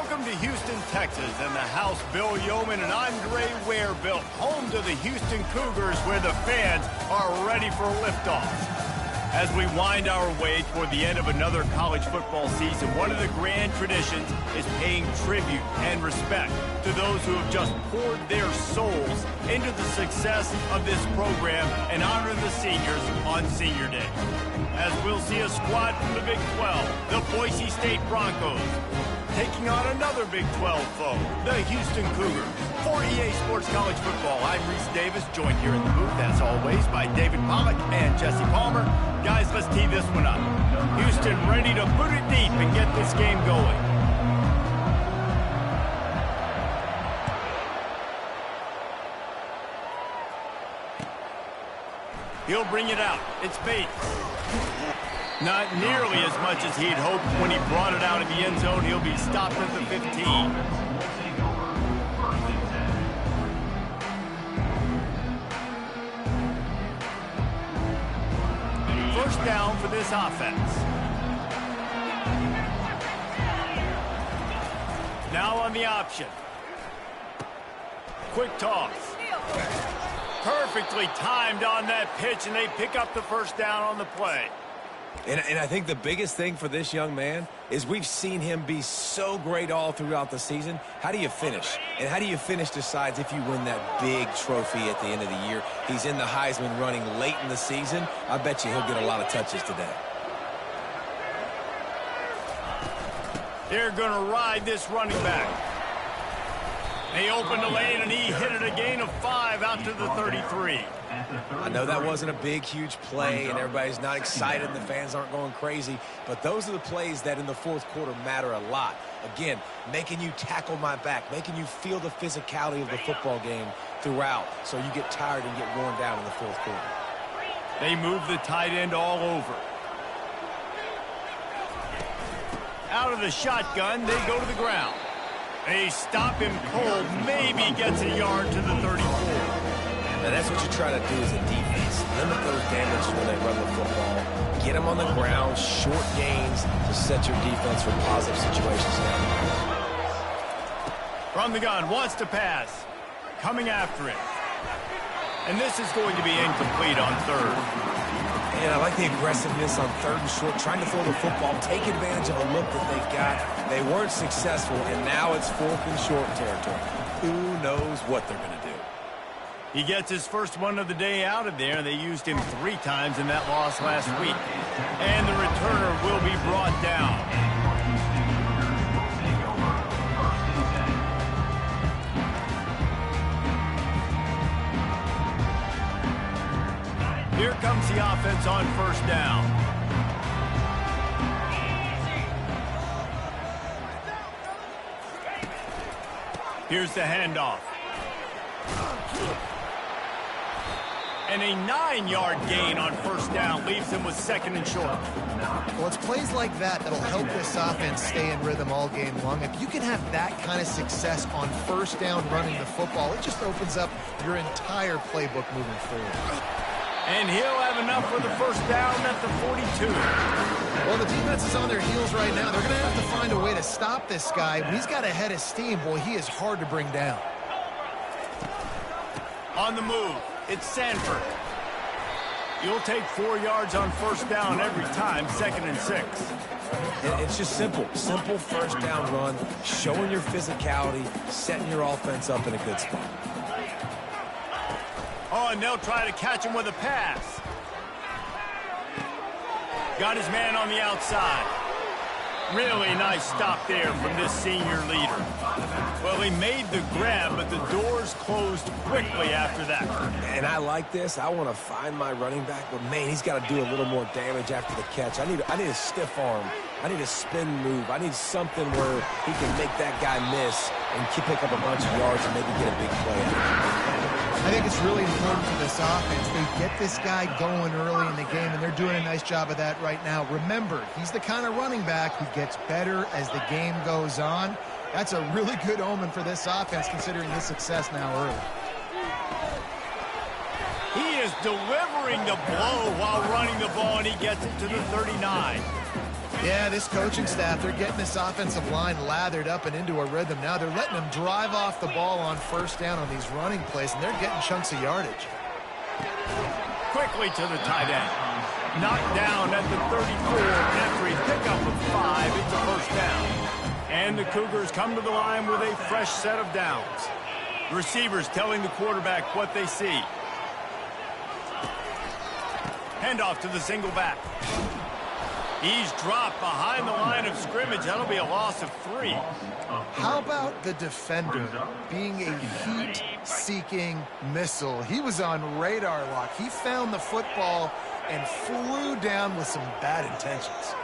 Welcome to Houston, Texas, and the house Bill Yeoman and Andre Ware built, home to the Houston Cougars, where the fans are ready for liftoff. As we wind our way toward the end of another college football season, one of the grand traditions is paying tribute and respect to those who have just poured their souls into the success of this program and honor the seniors on Senior Day. As we'll see a squad from the Big 12, the Boise State Broncos, taking on another Big 12 foe, the Houston Cougars. For EA Sports College Football, I'm Reese Davis, joined here in the booth, as always, by David Pollack and Jesse Palmer. Guys, let's tee this one up. Houston ready to put it deep and get this game going. He'll bring it out. It's Bates. Not nearly as much as he'd hoped when he brought it out of the end zone. He'll be stopped at the 15. First down for this offense. Now on the option. Quick toss. Perfectly timed on that pitch, and they pick up the first down on the play. And I think the biggest thing for this young man is we've seen him be so great all throughout the season. How do you finish? And how do you finish decides if you win that big trophy at the end of the year. He's in the Heisman running late in the season. I bet you he'll get a lot of touches today. They're going to ride this running back. They opened the lane, and he hit it a gain of 5 out to the 33. I know that wasn't a big, huge play, and everybody's not excited, and the fans aren't going crazy, but those are the plays that in the fourth quarter matter a lot. Again, making you tackle my back, making you feel the physicality of the football game throughout, so you get tired and get worn down in the fourth quarter. They move the tight end all over. Out of the shotgun, they go to the ground. They stop him cold, maybe gets a yard to the 34. Now that's what you try to do as a defense. Limit those damage when they run the football. Get them on the ground, short gains to set your defense for positive situations now. From the gun, wants to pass. Coming after it. And this is going to be incomplete on third. And I like the aggressiveness on third and short, trying to throw the football, take advantage of a look that they've got. They weren't successful, and now it's fourth and short territory. Who knows what they're going to do? He gets his first one of the day out of there. They used him 3 times in that loss last week. And the returner will be brought down. Here comes the offense on first down. Here's the handoff. And a 9-yard gain on first down leaves them with second and short. Well, it's plays like that that'll help this offense stay in rhythm all game long. If you can have that kind of success on first down running the football, it just opens up your entire playbook moving forward. And he'll have enough for the first down at the 42. Well, the defense is on their heels right now. They're going to have to find a way to stop this guy. When he's got a head of steam, boy, he is hard to bring down. On the move, it's Sanford. You'll take 4 yards on first down every time, 2nd and 6. It's just simple. Simple first down run, showing your physicality, setting your offense up in a good spot. Oh, and they'll try to catch him with a pass. Got his man on the outside. Really nice stop there from this senior leader. Well, he made the grab, but the doors closed quickly after that. And I like this. I want to find my running back, but, man, he's got to do a little more damage after the catch. I need a stiff arm. I need a spin move. I need something where he can make that guy miss and pick up a bunch of yards and maybe get a big play. I think it's really important for this offense. They get this guy going early in the game, and they're doing a nice job of that right now. Remember, he's the kind of running back who gets better as the game goes on. That's a really good omen for this offense, considering his success now early. He is delivering the blow while running the ball, and he gets it to the 39. Yeah, this coaching staff, they're getting this offensive line lathered up and into a rhythm. Now they're letting them drive off the ball on first down on these running plays, and they're getting chunks of yardage. Quickly to the tight end. Knocked down at the 34 after a pickup of 5. It's a first down. And the Cougars come to the line with a fresh set of downs. The receivers telling the quarterback what they see. Handoff to the single back. He's dropped behind the line of scrimmage. That'll be a loss of 3. How about the defender being a heat-seeking missile? He was on radar lock. He found the football and flew down with some bad intentions.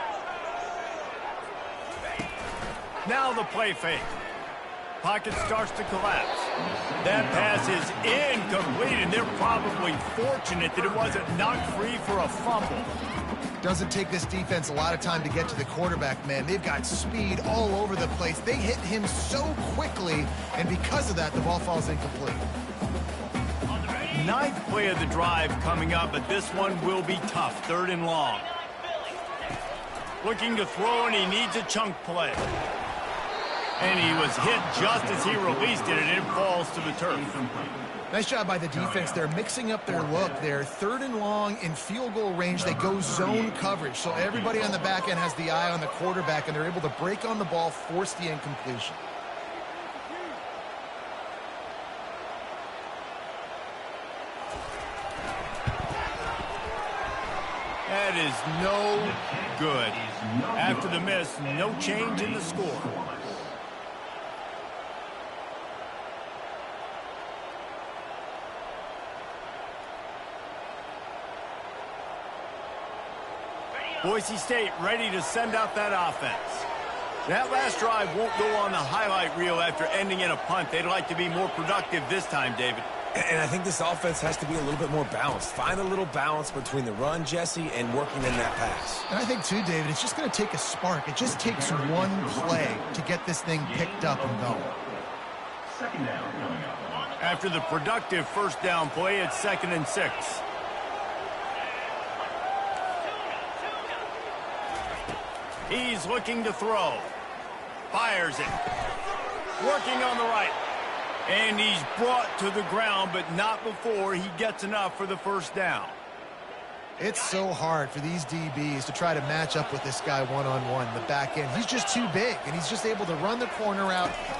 Now the play fake. Pocket starts to collapse. That pass is incomplete, and they're probably fortunate that it wasn't knocked free for a fumble. Doesn't take this defense a lot of time to get to the quarterback, man. They've got speed all over the place. They hit him so quickly, and because of that, the ball falls incomplete. 9th play of the drive coming up, but this one will be tough. 3rd and long. Looking to throw, and he needs a chunk play. And he was hit just as he released it, and it falls to the turf. Nice job by the defense. They're mixing up their look. They're 3rd and long in field goal range. They go zone coverage. So everybody on the back end has the eye on the quarterback, and they're able to break on the ball, force the incompletion. That is no good. After the miss, no change in the score. Boise State ready to send out that offense. That last drive won't go on the highlight reel after ending in a punt. They'd like to be more productive this time, David. And I think this offense has to be a little bit more balanced. Find a little balance between the run, Jesse, and working in that pass. And I think, too, David, it's just going to take a spark. It just takes one play to get this thing picked up and going. Second down coming up. After the productive first down play, it's 2nd and 6. He's looking to throw. Fires it. Working on the right. And he's brought to the ground, but not before he gets enough for the first down. It's so hard for these DBs to try to match up with this guy one-on-one, the back end. He's just too big, and he's just able to run the corner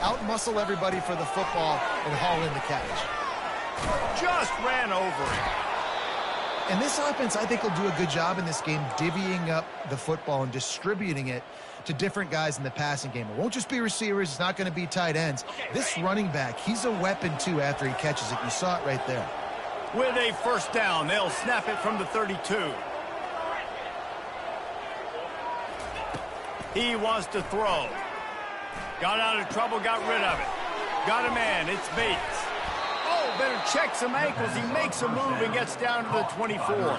out-muscle everybody for the football, and haul in the catch. Just ran over it. And this offense, I think, will do a good job in this game divvying up the football and distributing it to different guys in the passing game. It won't just be receivers. It's not going to be tight ends. This running back, he's a weapon, too, after he catches it. You saw it right there. With a first down, they'll snap it from the 32. He wants to throw. Got out of trouble, got rid of it. Got a man, it's Bates. Oh, better check some ankles. He makes a move and gets down to the 24.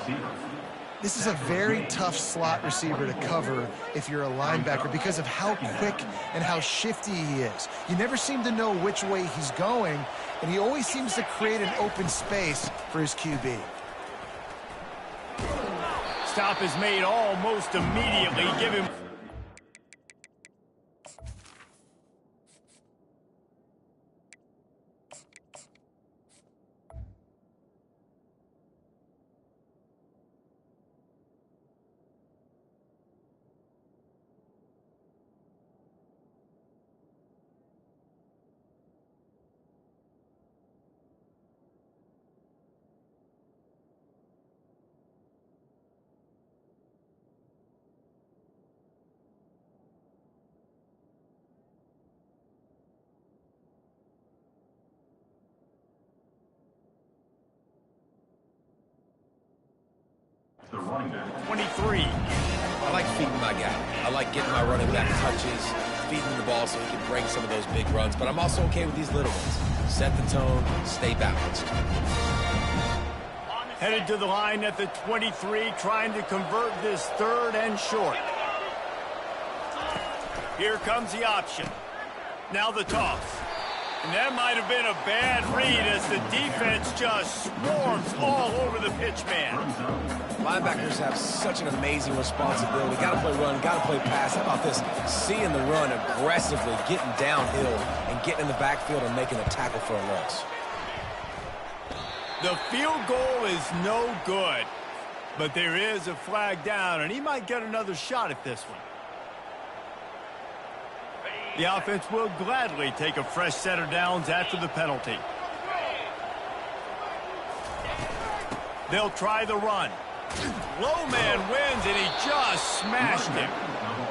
This is a very tough slot receiver to cover if you're a linebacker because of how quick and how shifty he is. You never seem to know which way he's going, and he always seems to create an open space for his QB. Stop is made almost immediately. Give him... The running back. 23. I like feeding my guy. I like getting my running back touches, feeding him the ball so he can break some of those big runs. But I'm also okay with these little ones. Set the tone, stay balanced. Headed to the line at the 23, trying to convert this 3rd and short. Here comes the option. Now the toss. And that might have been a bad read as the defense just swarms all over the pitch man. Linebackers have such an amazing responsibility. Got to play run, got to play pass. How about this? Seeing the run aggressively, getting downhill, and getting in the backfield and making a tackle for a loss. The field goal is no good, but there is a flag down, and he might get another shot at this one. The offense will gladly take a fresh set of downs after the penalty. They'll try the run. Low man wins, and he just smashed him.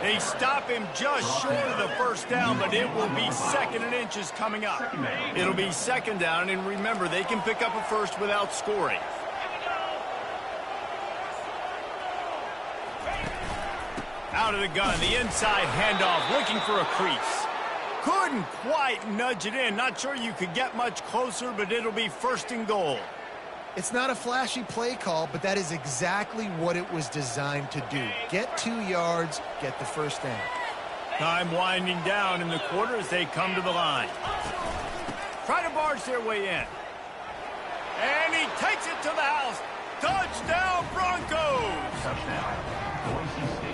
They stop him just short of the first down, but it will be 2nd and inches coming up. It'll be 2nd down, and remember, they can pick up a first without scoring. Out of the gun, the inside handoff, looking for a crease. Couldn't quite nudge it in. Not sure you could get much closer, but it'll be 1st and goal. It's not a flashy play call, but that is exactly what it was designed to do. Get 2 yards, get the first down. Time winding down in the quarter as they come to the line. Try to barge their way in. And he takes it to the house. Touchdown, Broncos! Touchdown.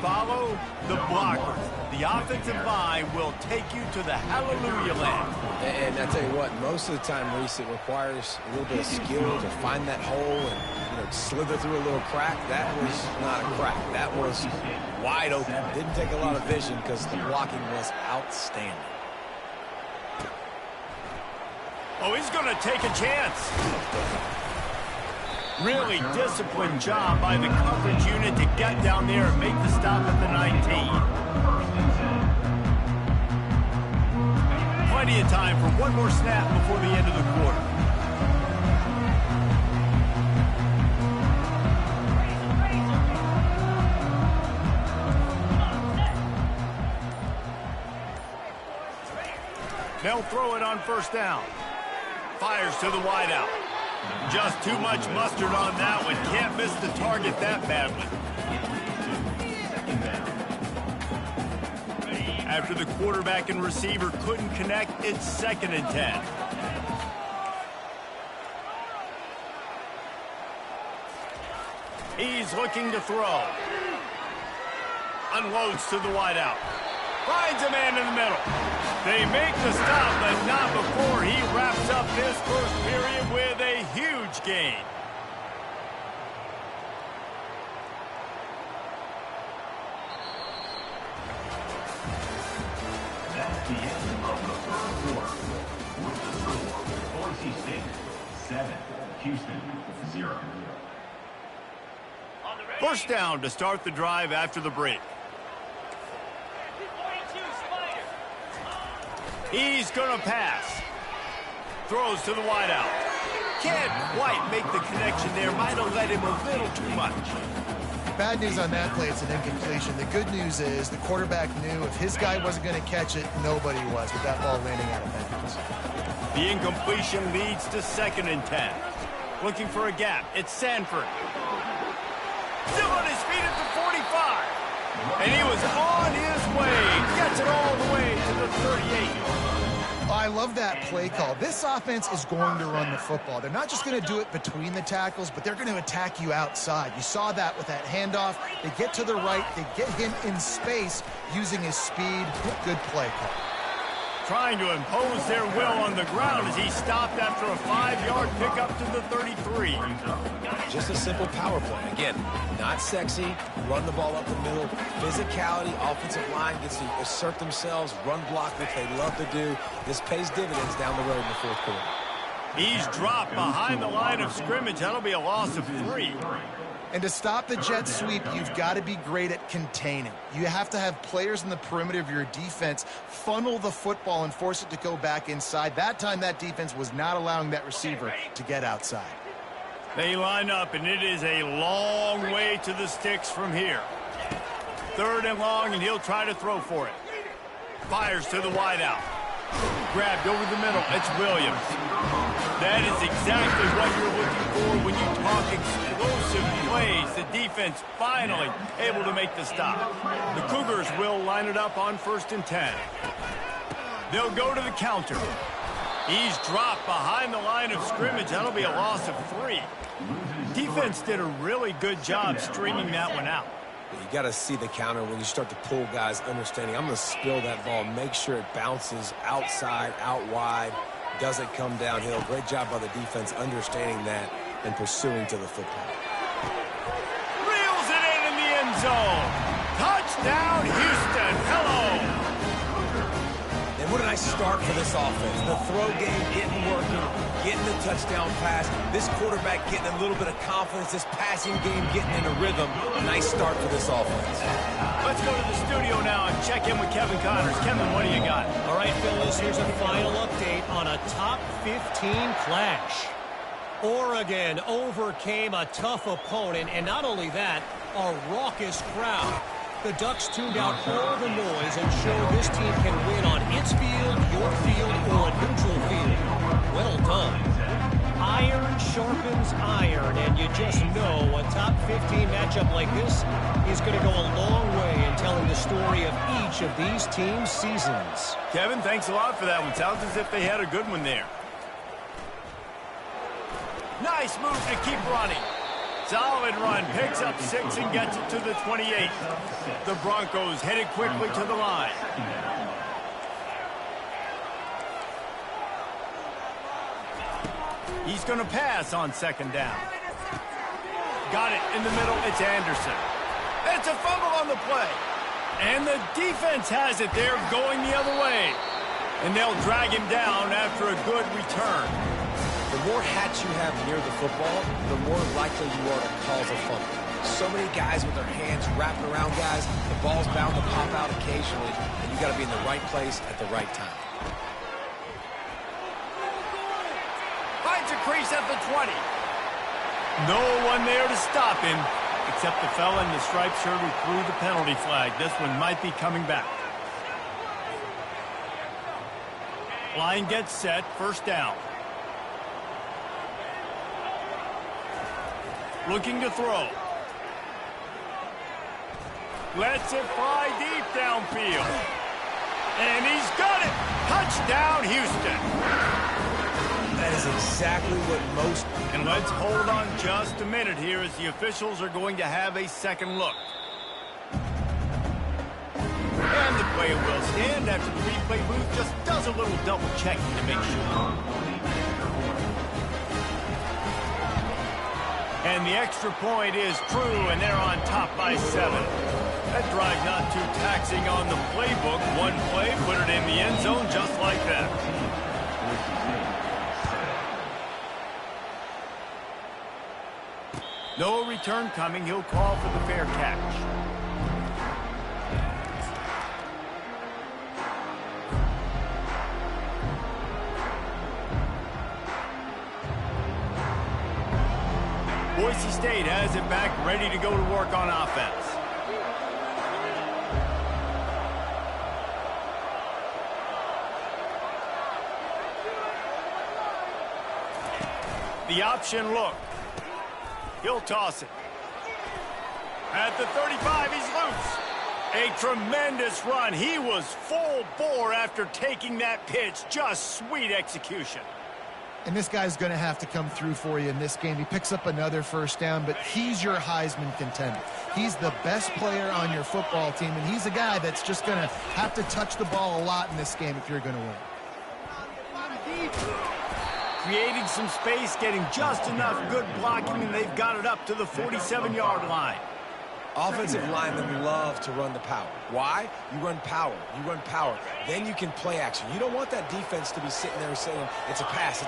Follow the blockers. The offensive line will take you to the hallelujah land. And I tell you what, most of the time, Reese, it requires a little bit of skill to find that hole and slither through a little crack. That was not a crack. That was wide open. Didn't take a lot of vision because the blocking was outstanding. Oh, he's going to take a chance. Really disciplined job by the coverage unit to get down there and make the stop at the 19. Plenty of time for one more snap before the end of the quarter. They'll throw it on 1st down. Fires to the wideout. Just too much mustard on that one. Can't miss the target that badly. After the quarterback and receiver couldn't connect, it's 2nd and 10. He's looking to throw. Unloads to the wideout. Finds a man in the middle. They make the stop, but not before he wraps up this first period with a huge gain. That's the end of the 1st quarter. With the score, Boise State 7, Houston 0. 1st down to start the drive after the break. He's going to pass. Throws to the wideout. Can't quite make the connection there. Might have let him a little too much. Bad news on that play, it's an incompletion. The good news is the quarterback knew if his guy wasn't going to catch it, nobody was with that ball landing out of bounds. The incompletion leads to 2nd and 10. Looking for a gap. It's Sanford. Still on his feet at the 45. And he was on his way. Gets it all the way to the 38. I love that play call. This offense is going to run the football. They're not just going to do it between the tackles, but they're going to attack you outside. You saw that with that handoff. They get to the right. They get him in space using his speed. Good play call. Trying to impose their will on the ground as he stopped after a 5-yard pickup to the 33. Just a simple power play. Again, not sexy. Run the ball up the middle. Physicality, offensive line gets to assert themselves, run block, which they love to do. This pays dividends down the road in the 4th quarter. He's dropped behind the line of scrimmage. That'll be a loss of 3. And to stop the jet sweep, you've got to be great at containing. You have to have players in the perimeter of your defense funnel the football and force it to go back inside. That time, that defense was not allowing that receiver to get outside. They line up, and it is a long way to the sticks from here. 3rd and long, and he'll try to throw for it. Fires to the wideout. Grabbed over the middle. It's Williams. That is exactly what you're looking for when you talk explosive plays. The defense finally able to make the stop. The Cougars will line it up on 1st and 10. They'll go to the counter. He's dropped behind the line of scrimmage. That'll be a loss of 3. Defense did a really good job stringing that one out. You got to see the counter when you start to pull guys, understanding I'm going to spill that ball, make sure it bounces outside, out wide, doesn't come downhill. Great job by the defense understanding that and pursuing to the football. Reels it in the end zone. Touchdown, Houston. Hello. And what a nice start for this offense. The throw game getting working, getting the touchdown pass. This quarterback getting a little bit of confidence. This passing game getting in a rhythm. A nice start for this offense. Let's go to the studio now and check in with Kevin Connors. Kevin, what do you got? All right, Phyllis, here's a final update on a top 15 clash. Oregon overcame a tough opponent, and not only that, a raucous crowd. The Ducks tuned out all the noise and showed this team can win on its field, your field, or a neutral field. Well done. Iron sharpens iron, and you just know a top 15 matchup like this is going to go a long way in telling the story of each of these teams' seasons. Kevin, thanks a lot for that one. Sounds as if they had a good one there. Nice move to keep running. Solid run, picks up 6 and gets it to the 28. The Broncos headed quickly to the line. He's going to pass on 2nd down. Got it in the middle, it's Anderson. It's a fumble on the play. And the defense has it there going the other way. And they'll drag him down after a good return. The more hats you have near the football, the more likely you are to cause a fumble. So many guys with their hands wrapping around guys, the ball's bound to pop out occasionally, and you got to be in the right place at the right time. Finds a crease at the 20. No one there to stop him, except the fella in the striped shirt who threw the penalty flag. This one might be coming back. Line gets set, 1st down. Looking to throw. Lets it fly deep downfield. And he's got it. Touchdown, Houston. That is exactly what most... And let's hold on just a minute here as the officials are going to have a second look. And the player will stand after the replay booth just does a little double checking to make sure. And the extra point is true, and they're on top by 7. That drive not too taxing on the playbook. One play, put it in the end zone just like that. No return coming. He'll call for the fair catch. Boise State has it back, ready to go to work on offense. The option look. He'll toss it. At the 35, he's loose. A tremendous run. He was full bore after taking that pitch. Just sweet execution. And this guy's going to have to come through for you in this game. He picks up another 1st down, but he's your Heisman contender. He's the best player on your football team, and he's a guy that's just going to have to touch the ball a lot in this game if you're going to win. Creating some space, getting just enough good blocking, and they've got it up to the 47-yard line. Offensive linemen love to run the power. Why? You run power. You run power. Then you can play action. You don't want that defense to be sitting there saying, it's a pass,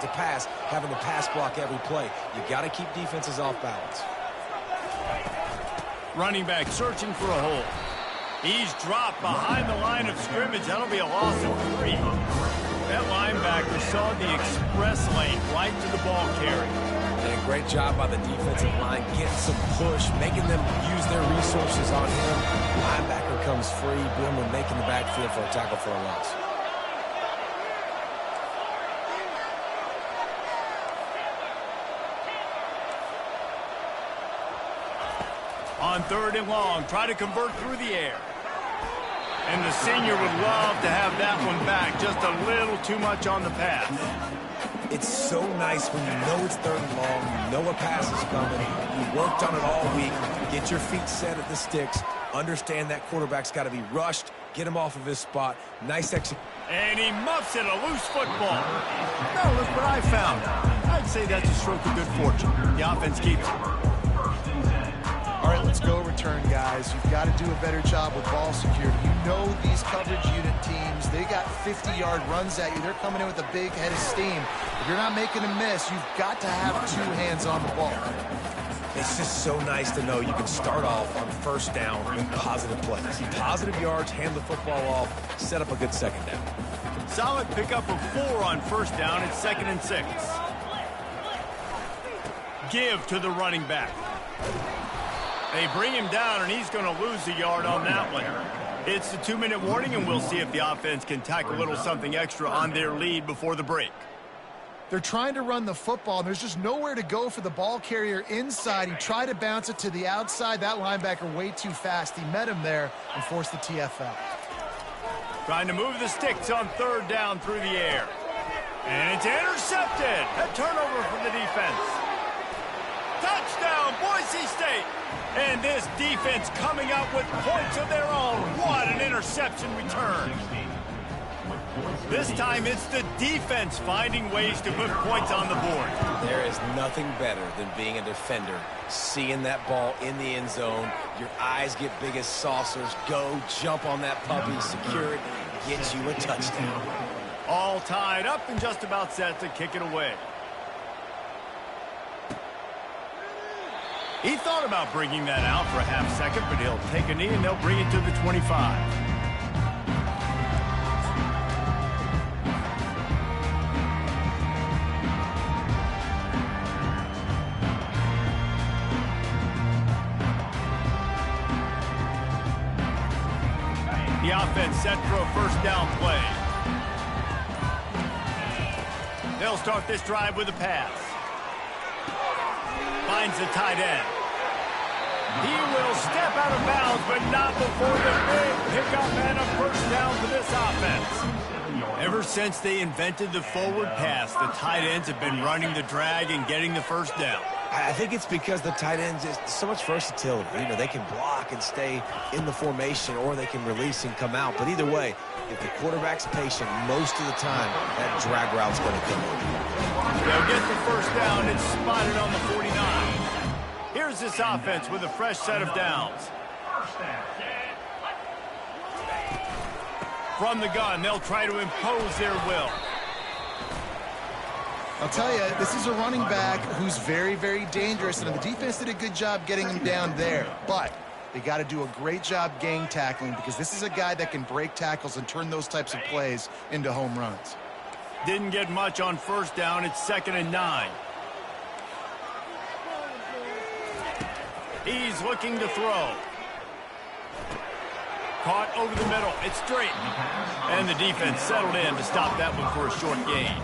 having to pass block every play. You got to keep defenses off balance. Running back searching for a hole. He's dropped behind the line of scrimmage. That'll be a loss of 3. That linebacker saw the express lane right to the ball carry. And a great job by the defensive line, getting some push, making them use their resources on him. Linebacker comes free, Boomer making the backfield for a tackle for a loss. On 3rd and long, try to convert through the air. And the senior would love to have that one back. Just a little too much on the pass. It's so nice when you know it's 3rd and long, you know a pass is coming, you worked on it all week, get your feet set at the sticks, understand that quarterback's got to be rushed, get him off of his spot. Nice execution. And he muffs it, a loose football. Now look what I found. I'd say that's a stroke of good fortune. The offense keeps it. All right, let's go return, guys. You've got to do a better job with ball security. You know these coverage unit teams, they got 50-yard runs at you. They're coming in with a big head of steam. If you're not making a miss, you've got to have 2 hands on the ball. It's just so nice to know you can start off on 1st down with positive plays. Positive yards, hand the football off, set up a good 2nd down. Solid pickup of 4 on 1st down. It's 2nd and 6. Give to the running back. They bring him down, and he's going to lose a yard on that one. It's the 2-minute warning, and we'll see if the offense can tack a little something extra on their lead before the break. They're trying to run the football, and there's just nowhere to go for the ball carrier inside. He tried to bounce it to the outside. That linebacker way too fast. He met him there and forced the TFL. Trying to move the sticks on 3rd down through the air. And it's intercepted. A turnover from the defense. Touchdown, Boise State. And this defense coming up with points of their own. What an interception return. This time it's the defense finding ways to put points on the board. There is nothing better than being a defender, seeing that ball in the end zone. Your eyes get big as saucers. Go, jump on that puppy, secure it, get you a touchdown. All tied up and just about set to kick it away. He thought about bringing that out for a half second, but he'll take a knee and they'll bring it to the 25. The offense set for a 1st down play. They'll start this drive with a pass. Finds the tight end. He will step out of bounds, but not before the big pickup and a 1st down for this offense. Ever since they invented the forward pass, the tight ends have been running the drag and getting the 1st down. I think it's because the tight ends is so much versatility. You know, they can block and stay in the formation, or they can release and come out. But either way, if the quarterback's patient most of the time, that drag route's going to come over. They'll get the 1st down. It's spotted on the 49. Here's this offense with a fresh set of downs. From the gun, they'll try to impose their will. I'll tell you, this is a running back who's very, very dangerous, and the defense did a good job getting him down there. But they got to do a great job gang tackling, because this is a guy that can break tackles and turn those types of plays into home runs. Didn't get much on 1st down. It's 2nd and 9. He's looking to throw. Caught over the middle. It's straight. And the defense settled in to stop that one for a short gain.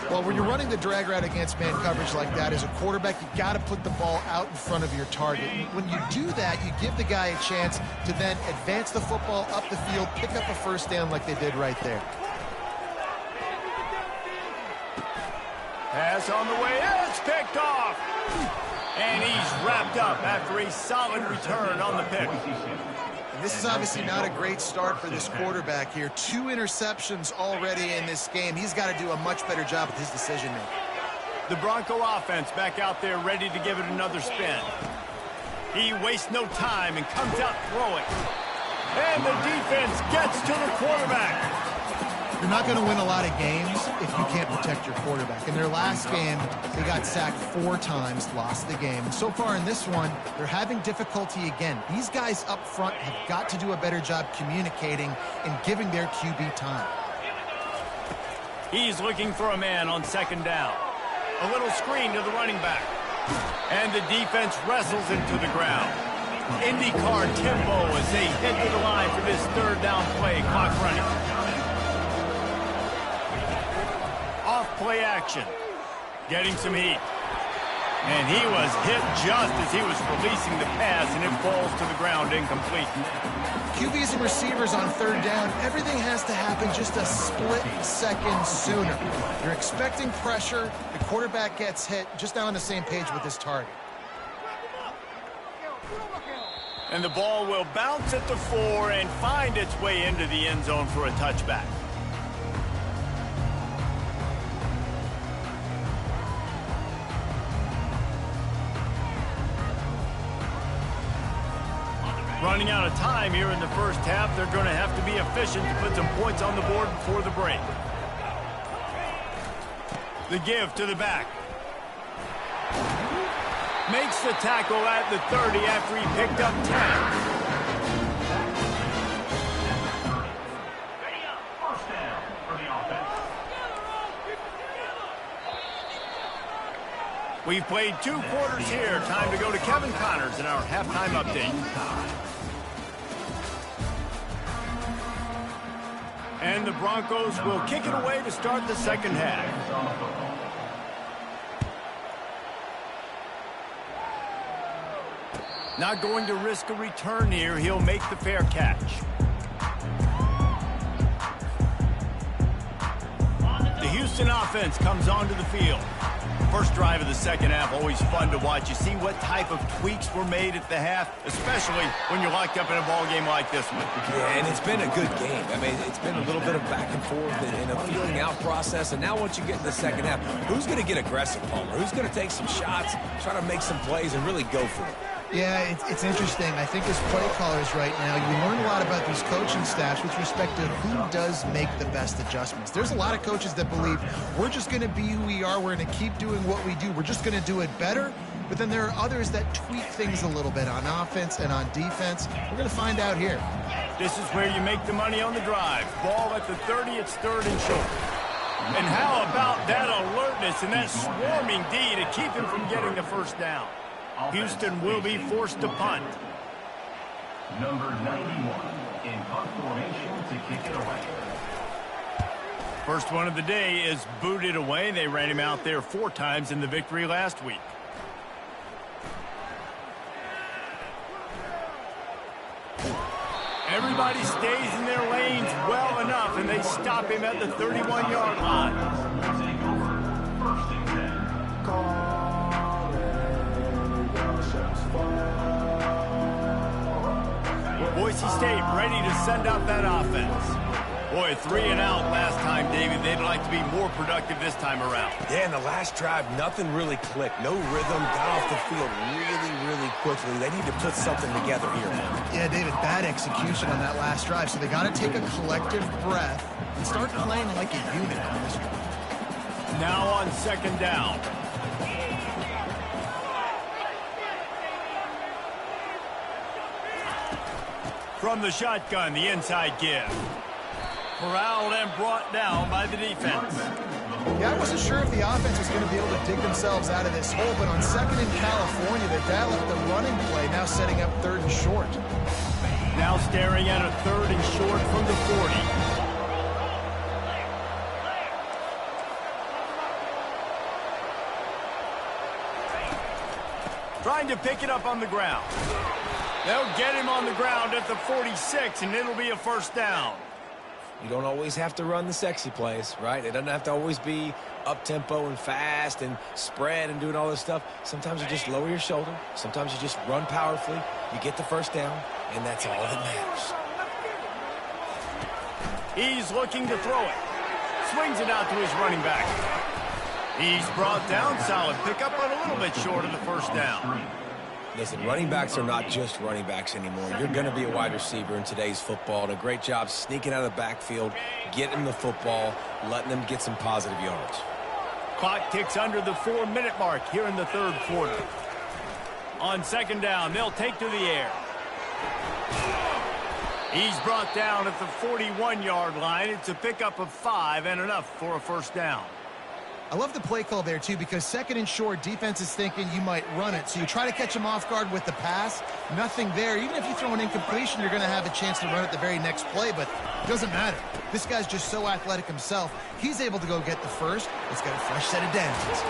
Well, when you're running the drag route against man coverage like that, as a quarterback, you got to put the ball out in front of your target. When you do that, you give the guy a chance to then advance the football up the field, pick up a 1st down like they did right there. Pass on the way. It's picked off. And he's wrapped up after a solid return on the pick. This is obviously not a great start for this quarterback here. 2 interceptions already in this game. He's got to do a much better job with his decision-making. The Bronco offense back out there ready to give it another spin. He wastes no time and comes out throwing. And the defense gets to the quarterback. You're not going to win a lot of games if you can't protect your quarterback. In their last game, they got sacked 4 times, lost the game. And so far in this one, they're having difficulty again. These guys up front have got to do a better job communicating and giving their QB time. He's looking for a man on 2nd down. A little screen to the running back. And the defense wrestles him to the ground. IndyCar tempo as they head to the line for this 3rd down play, clock running. Off play action. Getting some heat. And he was hit just as he was releasing the pass, and it falls to the ground incomplete. QBs and receivers on third down, everything has to happen just a split second sooner. You're expecting pressure, the quarterback gets hit, just not on the same page with his target. And the ball will bounce at the 4 and find its way into the end zone for a touchback. Running out of time here in the first half, they're going to have to be efficient to put some points on the board before the break. The give to the back. Makes the tackle at the 30 after he picked up 10. First down for the offense. We've played 2 quarters here. Time to go to Kevin Connors in our halftime update. And the Broncos will kick it away to start the second half. Not going to risk a return here. He'll make the fair catch. The Houston offense comes onto the field. First drive of the second half, always fun to watch. You see what type of tweaks were made at the half, especially when you're locked up in a ball game like this one. Yeah, and it's been a good game. I mean, it's been a little bit of back and forth and a feeling out process. And now once you get in the second half, who's going to get aggressive, Palmer? Who's going to take some shots, try to make some plays, and really go for it? Yeah, it's interesting. I think as play callers right now, you learn a lot about these coaching staffs with respect to who does make the best adjustments. There's a lot of coaches that believe we're just going to be who we are. We're going to keep doing what we do. We're just going to do it better. But then there are others that tweak things a little bit on offense and on defense. We're going to find out here. This is where you make the money on the drive. Ball at the 30, it's 3rd and short. And how about that alertness and that swarming D to keep him from getting the first down? Houston will be forced to punt. Number 91 in punt formation to kick it away. First one of the day is booted away. They ran him out there 4 times in the victory last week. Everybody stays in their lanes well enough, and they stop him at the 31-yard line. Take over. First and 10. Boise State ready to send out that offense. Boy, 3 and out last time, David. They'd like to be more productive this time around. Yeah, in the last drive, nothing really clicked. No rhythm, got off the field really quickly. They need to put something together here. Yeah, David, bad execution on that last drive. So they got to take a collective breath and start playing like a unit on this one. Now on second down. From the shotgun, the inside give. Corralled and brought down by the defense. Yeah, I wasn't sure if the offense was going to be able to dig themselves out of this hole, but on second in California, they dial up the running play, now setting up 3rd and short. Now staring at a 3rd and short from the 40. Trying to pick it up on the ground. They'll get him on the ground at the 46, and it'll be a first down. You don't always have to run the sexy plays, right? It doesn't have to always be up-tempo and fast and spread and doing all this stuff. Sometimes you just lower your shoulder. Sometimes you just run powerfully. You get the first down, and that's all that matters. He's looking to throw it. Swings it out to his running back. He's brought down. Solid pickup, but a little bit short of the first down. Listen, running backs are not just running backs anymore. You're going to be a wide receiver in today's football. And a great job sneaking out of the backfield, getting the football, letting them get some positive yards. Clock ticks under the 4-minute mark here in the 3rd quarter. On second down, they'll take to the air. He's brought down at the 41-yard line. It's a pickup of 5 and enough for a first down. I love the play call there, too, because second and short, defense is thinking you might run it. So you try to catch them off guard with the pass. Nothing there. Even if you throw an incompletion, you're going to have a chance to run it the very next play, but it doesn't matter. This guy's just so athletic himself. He's able to go get the first. Let's get a fresh set of downs.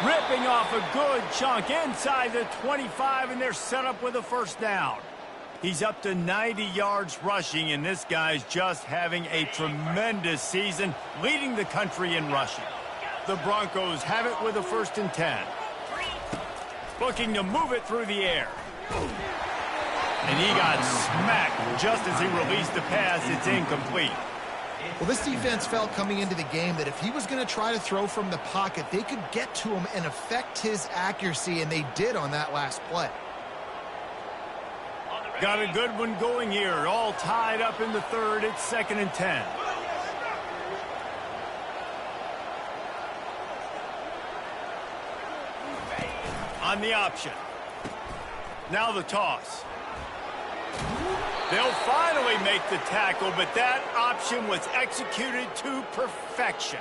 Ripping off a good chunk inside the 25, and they're set up with a first down. He's up to 90 yards rushing, and this guy's just having a tremendous season, leading the country in rushing. The Broncos have it with a 1st and 10. Looking to move it through the air. And he got smacked just as he released the pass. It's incomplete. Well, this defense felt coming into the game that if he was going to try to throw from the pocket, they could get to him and affect his accuracy, and they did on that last play. Got a good one going here. All tied up in the 3rd. It's 2nd and 10. On the option. Now the toss. They'll finally make the tackle, but that option was executed to perfection.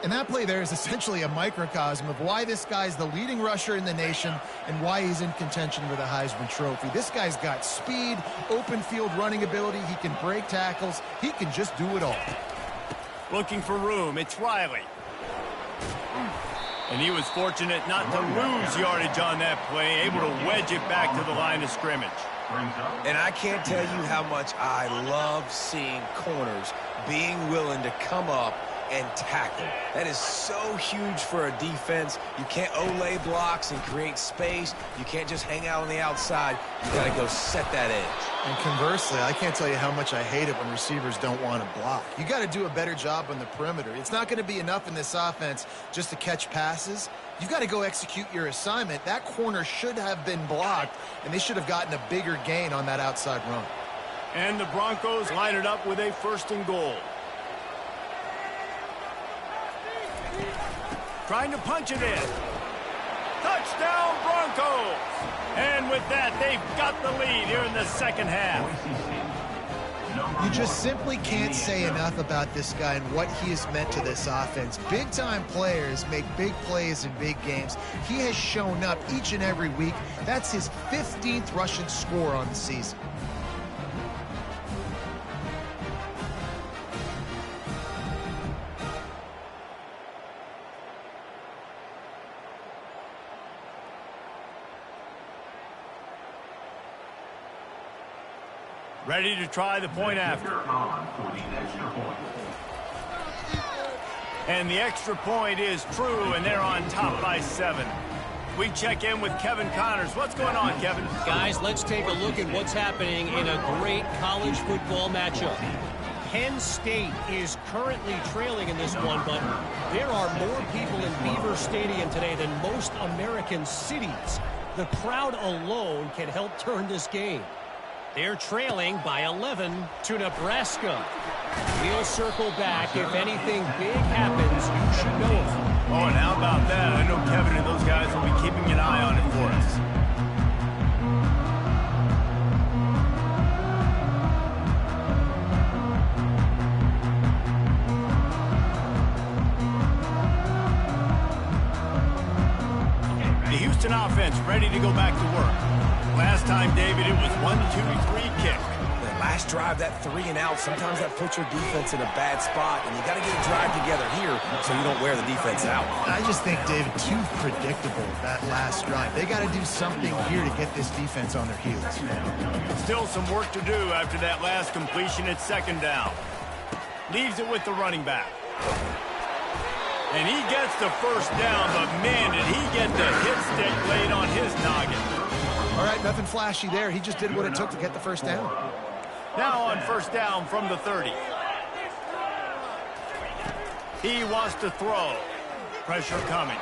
And that play there is essentially a microcosm of why this guy's the leading rusher in the nation and why he's in contention for the Heisman Trophy. This guy's got speed, open field running ability. He can break tackles. He can just do it all. Looking for room. It's Riley. And he was fortunate not to lose yardage on that play, able to wedge it back to the line of scrimmage. And I can't tell you how much I love seeing corners being willing to come up and tackle. That is so huge for a defense. You can't Olay blocks and create space. You can't just hang out on the outside. You got to go set that edge. And conversely, I can't tell you how much I hate it when receivers don't want to block. You got to do a better job on the perimeter. It's not going to be enough in this offense just to catch passes. You've got to go execute your assignment. That corner should have been blocked, and they should have gotten a bigger gain on that outside run. And the Broncos line it up with a 1st and goal. Trying to punch it in. Touchdown, Broncos! And with that, they've got the lead here in the 2nd half. You just simply can't say enough about this guy and what he has meant to this offense. Big-time players make big plays in big games. He has shown up each and every week. That's his 15th rushing score on the season. Ready to try the point after. And the extra point is true, and they're on top by 7. We check in with Kevin Connors. What's going on, Kevin? Guys, let's take a look at what's happening in a great college football matchup. Penn State is currently trailing in this one, but there are more people in Beaver Stadium today than most American cities. The crowd alone can help turn this game. They're trailing by 11 to Nebraska. We'll circle back. If anything big happens, you should know it. Oh, and how about that? I know Kevin and those guys will be keeping an eye on it for us. The Houston offense ready to go back to work. Last time, David, it was 1-2-3 kick. The last drive, that 3-and-out, sometimes that puts your defense in a bad spot, and you got to get a drive together here so you don't wear the defense out. I just think, David, too predictable, that last drive. They got to do something here to get this defense on their heels. Still some work to do after that last completion at 2nd down. Leaves it with the running back. And he gets the first down, but man, did he get the hit stick laid on his noggin. All right, nothing flashy there. He just did what it took to get the first down. Now on 1st down from the 30. He wants to throw. Pressure coming.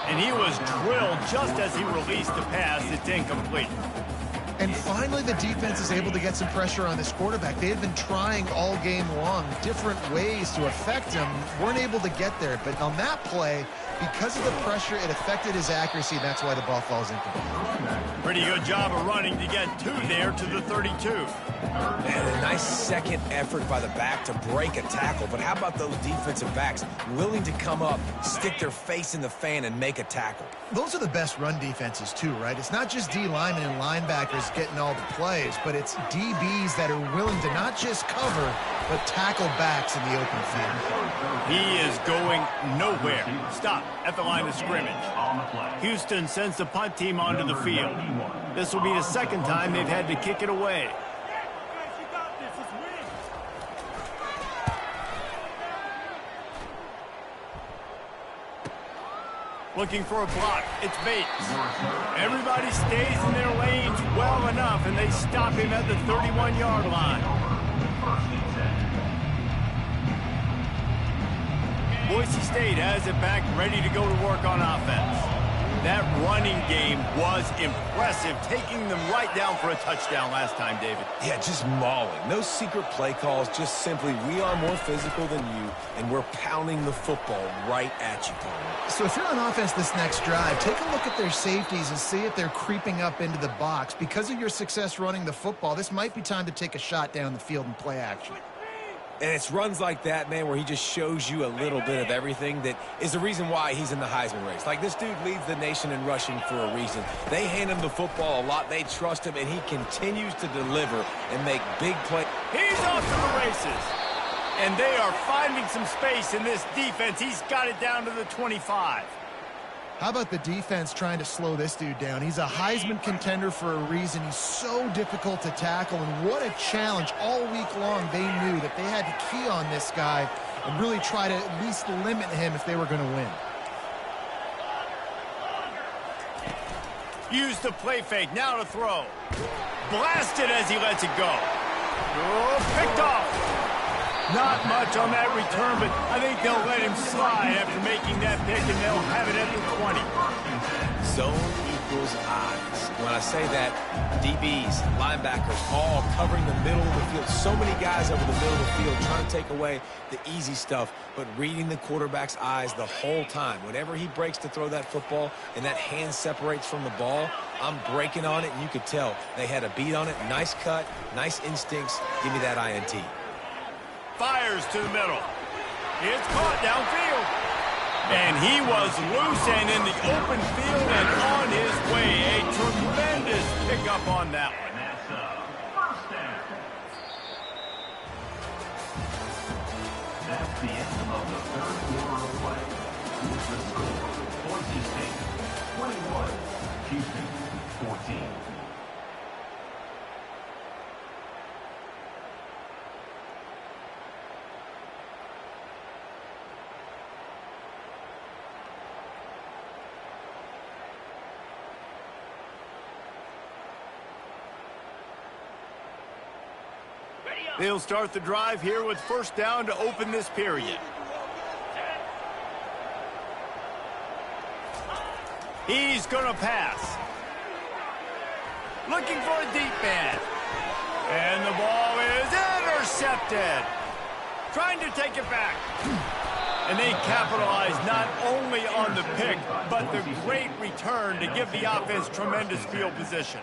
And he was drilled just as he released the pass. It's incomplete. And finally, the defense is able to get some pressure on this quarterback. They had been trying all game long different ways to affect him. Weren't able to get there. But on that play, because of the pressure, it affected his accuracy. That's why the ball falls incomplete. Pretty good job of running to get 2 there to the 32. And a nice second effort by the back to break a tackle. But how about those defensive backs willing to come up, stick their face in the fan, and make a tackle? Those are the best run defenses, too, right? It's not just D linemen and linebackers getting all the plays, but it's DBs that are willing to not just cover, but tackle backs in the open field. He is going nowhere. Stop at the line of scrimmage. Houston sends the punt team onto the field. This will be the second time they've had to kick it away. Looking for a block. It's Bates. Everybody stays in their lanes well enough, and they stop him at the 31-yard line. Boise State has it back, ready to go to work on offense. That running game was impressive, taking them right down for a touchdown last time, David. Yeah, just mauling. No secret play calls, just simply we are more physical than you, and we're pounding the football right at you, Tony. So if you're on offense this next drive, take a look at their safeties and see if they're creeping up into the box. Because of your success running the football, this might be time to take a shot down the field and play action. And it's runs like that, man, where he just shows you a little bit of everything that is the reason why he's in the Heisman race. Like, this dude leads the nation in rushing for a reason. They hand him the football a lot. They trust him, and he continues to deliver and make big plays. He's off to the races. And they are finding some space in this defense. He's got it down to the 25. How about the defense trying to slow this dude down? He's a Heisman contender for a reason. He's so difficult to tackle, and what a challenge. All week long, they knew that they had to key on this guy and really try to at least limit him if they were going to win. Use the play fake, now to throw. Blasted as he lets it go. Oh, picked off. Not much on that return, but I think they'll let him slide after making that pick, and they'll have it at the 20. Zone equals eyes. When I say that, DBs, linebackers, all covering the middle of the field. So many guys over the middle of the field trying to take away the easy stuff, but reading the quarterback's eyes the whole time. Whenever he breaks to throw that football and that hand separates from the ball, I'm breaking on it, and you could tell they had a beat on it. Nice cut, nice instincts. Give me that INT. Fires to the middle. It's caught downfield. And he was loose and in the open field and on his way. A tremendous pickup on that one. And that's a first down. That's the end of the third quarter of play. With the score, Boise State 21, Houston 14. They'll start the drive here with first down to open this period. He's going to pass. Looking for a deep man. And the ball is intercepted. Trying to take it back. And they capitalize not only on the pick, but the great return to give the offense tremendous field position.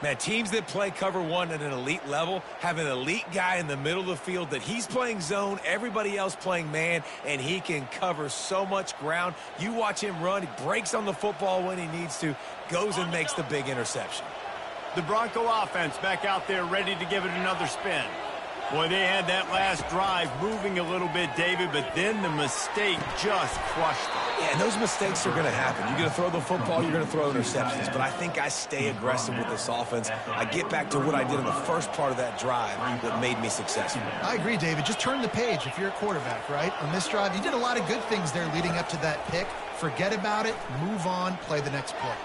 Man, teams that play cover one at an elite level have an elite guy in the middle of the field that he's playing zone, everybody else playing man, and he can cover so much ground. You watch him run, he breaks on the football when he needs to, goes and makes the big interception. The Bronco offense back out there ready to give it another spin. Boy, they had that last drive moving a little bit, David, but then the mistake just crushed them. Yeah, and those mistakes are going to happen. You're going to throw the football, you're going to throw interceptions, but I think I stay aggressive with this offense. I get back to what I did in the first part of that drive that made me successful. I agree, David. Just turn the page if you're a quarterback, right? On this drive, you did a lot of good things there leading up to that pick. Forget about it, move on, play the next play.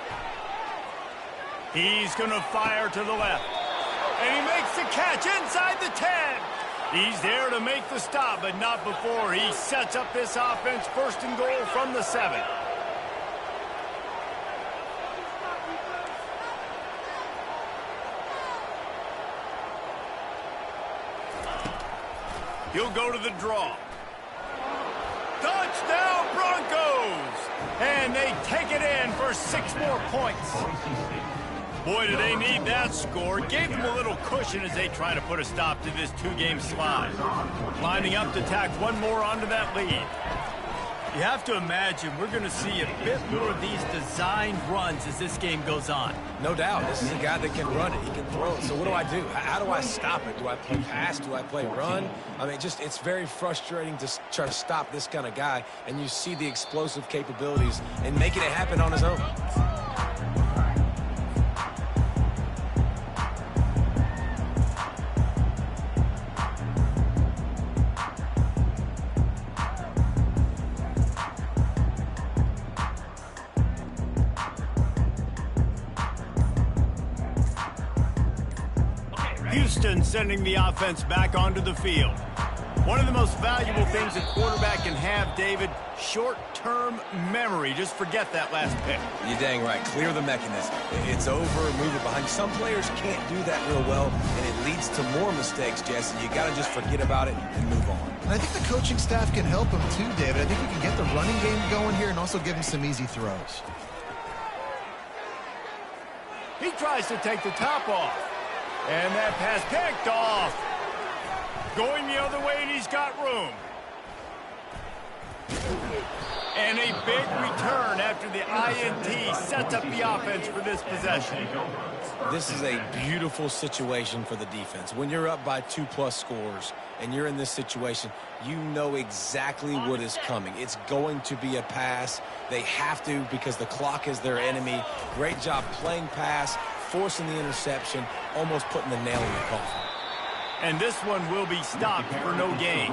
He's going to fire to the left. And he makes the catch inside the 10. He's there to make the stop, but not before he sets up this offense first and goal from the 7. He'll go to the draw. Touchdown Broncos! And they take it in for 6 more points. Boy, do they need that score. Gave them a little cushion as they try to put a stop to this 2-game slide. Lining up to tack one more onto that lead. You have to imagine we're going to see a bit more of these designed runs as this game goes on. No doubt. This is a guy that can run it. He can throw it. So what do I do? How do I stop it? Do I play pass? Do I play run? I mean, it's very frustrating to try to stop this kind of guy, and you see the explosive capabilities and making it happen on his own. Houston sending the offense back onto the field. One of the most valuable things a quarterback can have, David, short-term memory. Just forget that last pick. You're dang right. Clear the mechanism. It's over, move it behind. Some players can't do that real well, and it leads to more mistakes, Jesse. You got to just forget about it and move on. And I think the coaching staff can help him too, David. I think we can get the running game going here and also give him some easy throws. He tries to take the top off. And that pass picked off. Going the other way, and he's got room. And a big return after the INT sets up the offense for this possession. This is a beautiful situation for the defense. When you're up by 2+ scores and you're in this situation, you know exactly what is coming. It's going to be a pass. They have to because the clock is their enemy. Great job playing pass, forcing the interception, almost putting the nail in the coffin. And this one will be stopped for no gain.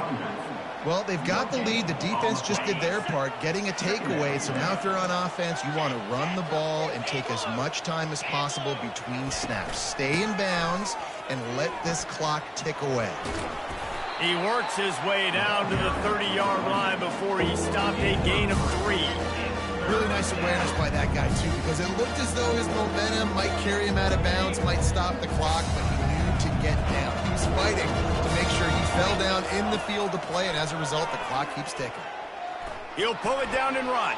Well, they've got the lead. The defense just did their part, getting a takeaway. So now if you're on offense, you want to run the ball and take as much time as possible between snaps. Stay in bounds and let this clock tick away. He works his way down to the 30-yard line before he stopped a gain of 3. Really nice awareness by that guy, too, because it looked as though his momentum might carry him out of bounds, might stop the clock, but he knew to get down. He was fighting to make sure he fell down in the field to play, and as a result, the clock keeps ticking. He'll pull it down and run.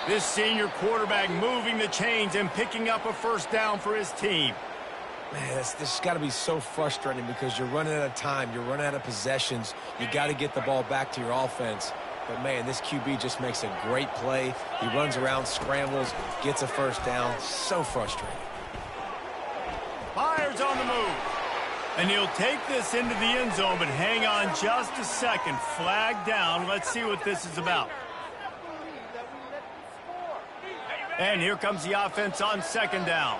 This senior quarterback moving the chains and picking up a first down for his team. Man, this has got to be so frustrating because you're running out of time. You're running out of possessions. You got to get the ball back to your offense. But, man, this QB just makes a great play. He runs around, scrambles, gets a first down. So frustrating. Fires on the move. And he'll take this into the end zone, but hang on just a second. Flag down. Let's see what this is about. And here comes the offense on second down.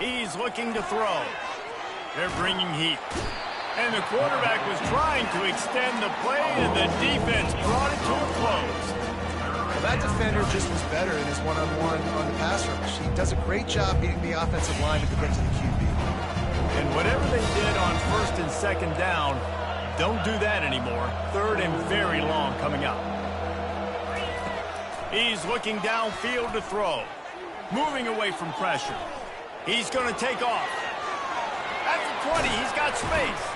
He's looking to throw. They're bringing heat. And the quarterback was trying to extend the play, and the defense brought it to a close. Well, that defender just was better in his one-on-one on the pass rush. He does a great job beating the offensive line to get to the QB. And whatever they did on first and second down, don't do that anymore. Third and very long coming up. He's looking downfield to throw. Moving away from pressure. He's going to take off. At the 20, he's got space.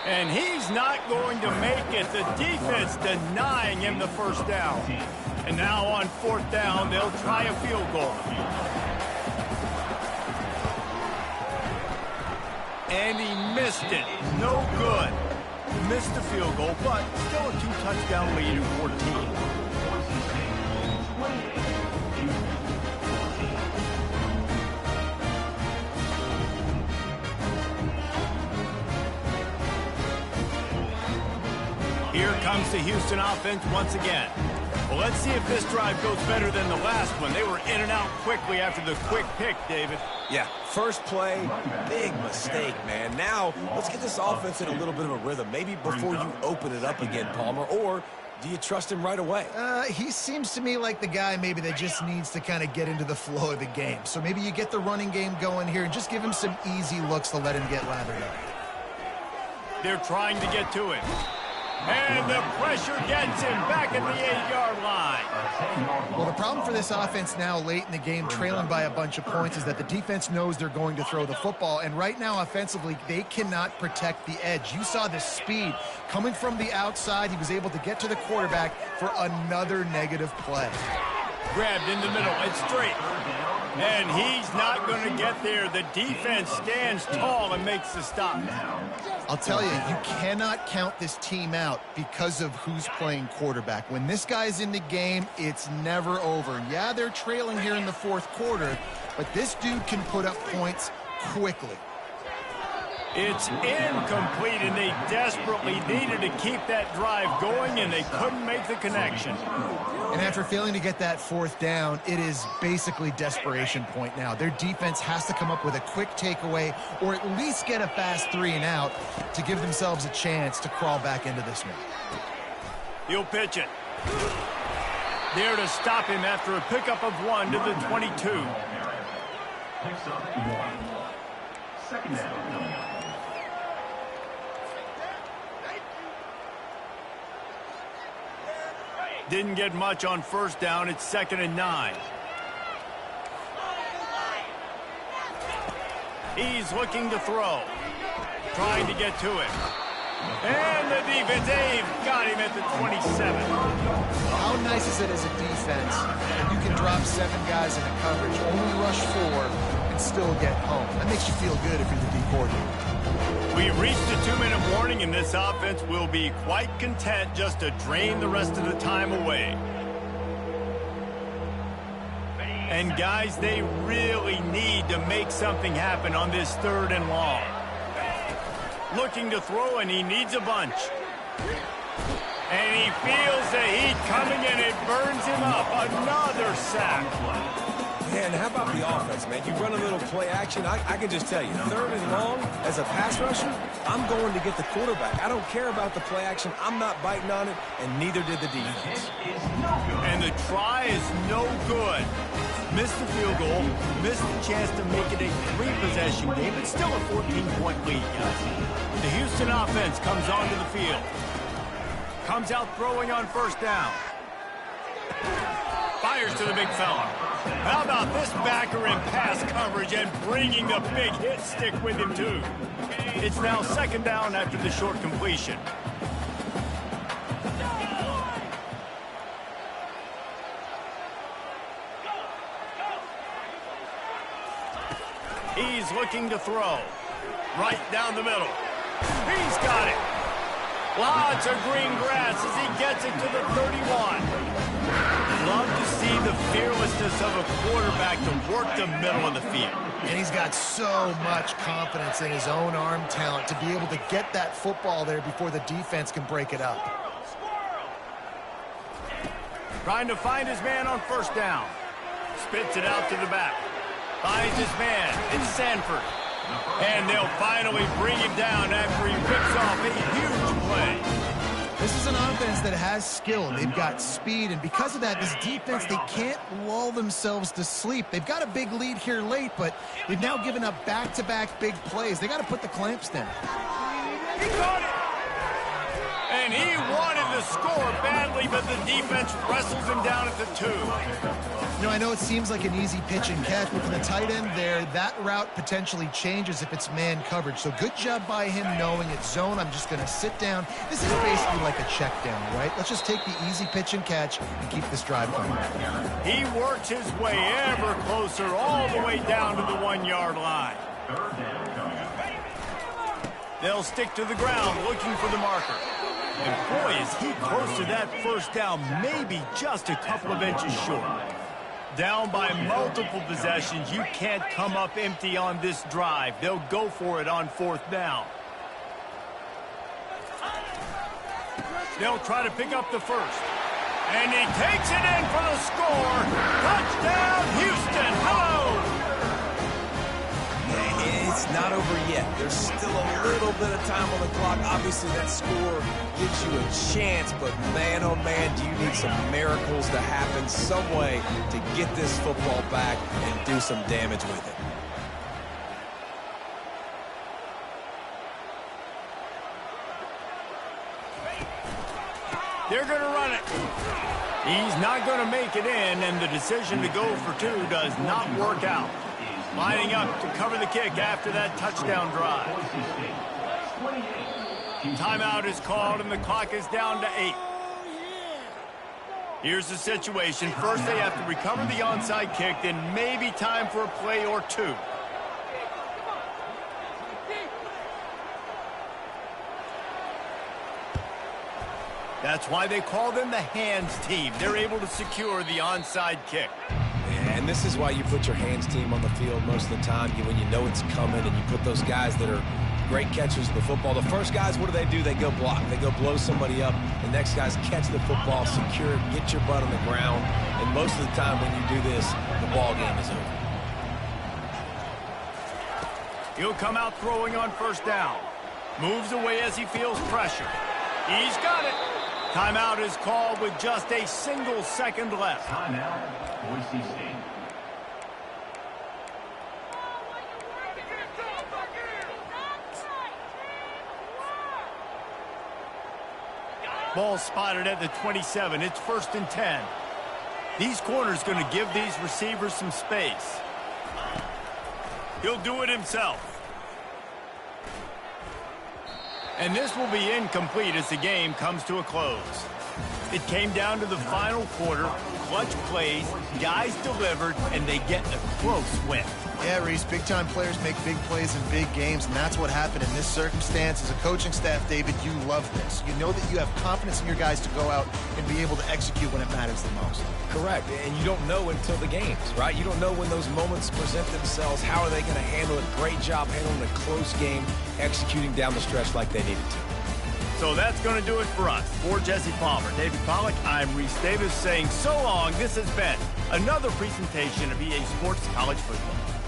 And he's not going to make it. The defense denying him the first down. And now on fourth down, they'll try a field goal. And he missed it. No good. Missed the field goal, but still a 2-touchdown lead in 14. Here comes the Houston offense once again. Well, let's see if this drive goes better than the last one. They were in and out quickly after the quick pick, David. Yeah, first play, big mistake, man. Now, let's get this offense in a little bit of a rhythm. Maybe before you open it up again, Palmer, or do you trust him right away? He seems to me like the guy maybe that just needs to kind of get into the flow of the game. So maybe you get the running game going here and just give him some easy looks to let him get lathered up. They're trying to get to it. And the pressure gets him back at the 8-yard line. Well, the problem for this offense now late in the game, trailing by a bunch of points, is that the defense knows they're going to throw the football. And right now, offensively, they cannot protect the edge. You saw the speed coming from the outside. He was able to get to the quarterback for another negative play. Grabbed in the middle. It's straight. And he's not going to get there. The defense stands tall and makes the stop. I'll tell you, you cannot count this team out because of who's playing quarterback. When this guy's in the game, it's never over. Yeah, they're trailing here in the fourth quarter, but this dude can put up points quickly. It's incomplete, and they desperately needed to keep that drive going, and they couldn't make the connection. And after failing to get that fourth down, it is basically desperation point now. Their defense has to come up with a quick takeaway or at least get a fast 3 and out to give themselves a chance to crawl back into this one. He'll pitch it. There to stop him after a pickup of 1 to the 22. Picks up 1. Second down. Didn't get much on first down. It's 2nd and 9. He's looking to throw. Trying to get to it. And the defense, they've got him at the 27. How nice is it as a defense that you can drop 7 guys into coverage, only rush 4, and still get home? That makes you feel good if you're the D coordinator. We reached the 2-minute warning, and this offense will be quite content just to drain the rest of the time away. And guys, they really need to make something happen on this 3rd and long. Looking to throw, and he needs a bunch. And he feels the heat coming, and it burns him up. Another sack. Man, how about the offense, man? You run a little play action. I can just tell you, 3rd and long, as a pass rusher, I'm going to get the quarterback. I don't care about the play action. I'm not biting on it, and neither did the defense. And the try is no good. Missed the field goal, missed the chance to make it a 3-possession game. It's still a 14-point lead, guys. The Houston offense comes onto the field. Comes out throwing on first down. Fires to the big fella. How about this backer in pass coverage and bringing the big hit stick with him, too? It's now 2nd down after the short completion. He's looking to throw. Right down the middle. He's got it. Lots of green grass as he gets it to the 31. Love to see the fearlessness of a quarterback to work the middle of the field. And he's got so much confidence in his own arm talent to be able to get that football there before the defense can break it up. Trying to find his man on first down. Spits it out to the back. Finds his man. It's Sanford. And they'll finally bring him down after he rips off a huge play. This is an offense that has skill. They've got speed, and because of that, this defense, they can't lull themselves to sleep. They've got a big lead here late, but they've now given up back-to-back big plays. They got to put the clamps down. He got it! And he wanted to score badly, but the defense wrestles him down at the 2. You know, I know it seems like an easy pitch and catch, but for the tight end there, that route potentially changes if it's man coverage. So good job by him knowing it's zone. I'm just going to sit down. This is basically like a check down, right? Let's just take the easy pitch and catch and keep this drive going. He works his way ever closer all the way down to the 1-yard line. They'll stick to the ground looking for the marker. And boy, is he close to that first down, maybe just a couple of inches short. Down by multiple possessions, you can't come up empty on this drive. They'll go for it on 4th down. They'll try to pick up the first. And he takes it in for the score. Touchdown, Houston. Hello! It's not over yet. There's still a little bit of time on the clock. Obviously, that score gives you a chance, but man, oh man, do you need some miracles to happen some way to get this football back and do some damage with it. They're going to run it. He's not going to make it in, and the decision to go for 2 does not work out. Lining up to cover the kick after that touchdown drive. Timeout is called, and the clock is down to 8. Here's the situation. First, they have to recover the onside kick, then maybe time for a play or two. That's why they call them the hands team. They're able to secure the onside kick. And this is why you put your hands team on the field most of the time when you know it's coming, and you put those guys that are great catchers of the football. The first guys, what do? They go block. They go blow somebody up. The next guys catch the football, secure it, get your butt on the ground. And most of the time when you do this, the ball game is over. He'll come out throwing on first down. Moves away as he feels pressure. He's got it. Timeout is called with just a single second left. Timeout, Boise State. Ball spotted at the 27. It's 1st and 10. These corners going to give these receivers some space. He'll do it himself. And this will be incomplete as the game comes to a close. It came down to the final quarter. Clutch plays, guys delivered, and they get a close win. Yeah, Reese, big-time players make big plays in big games, and that's what happened in this circumstance. As a coaching staff, David, you love this. You know that you have confidence in your guys to go out and be able to execute when it matters the most. Correct, and you don't know until the games, right? You don't know when those moments present themselves. How are they going to handle it? Great job handling a close game, executing down the stretch like they needed to. So that's going to do it for us. For Jesse Palmer, David Pollack, I'm Reese Davis saying so long. This has been another presentation of EA Sports College Football.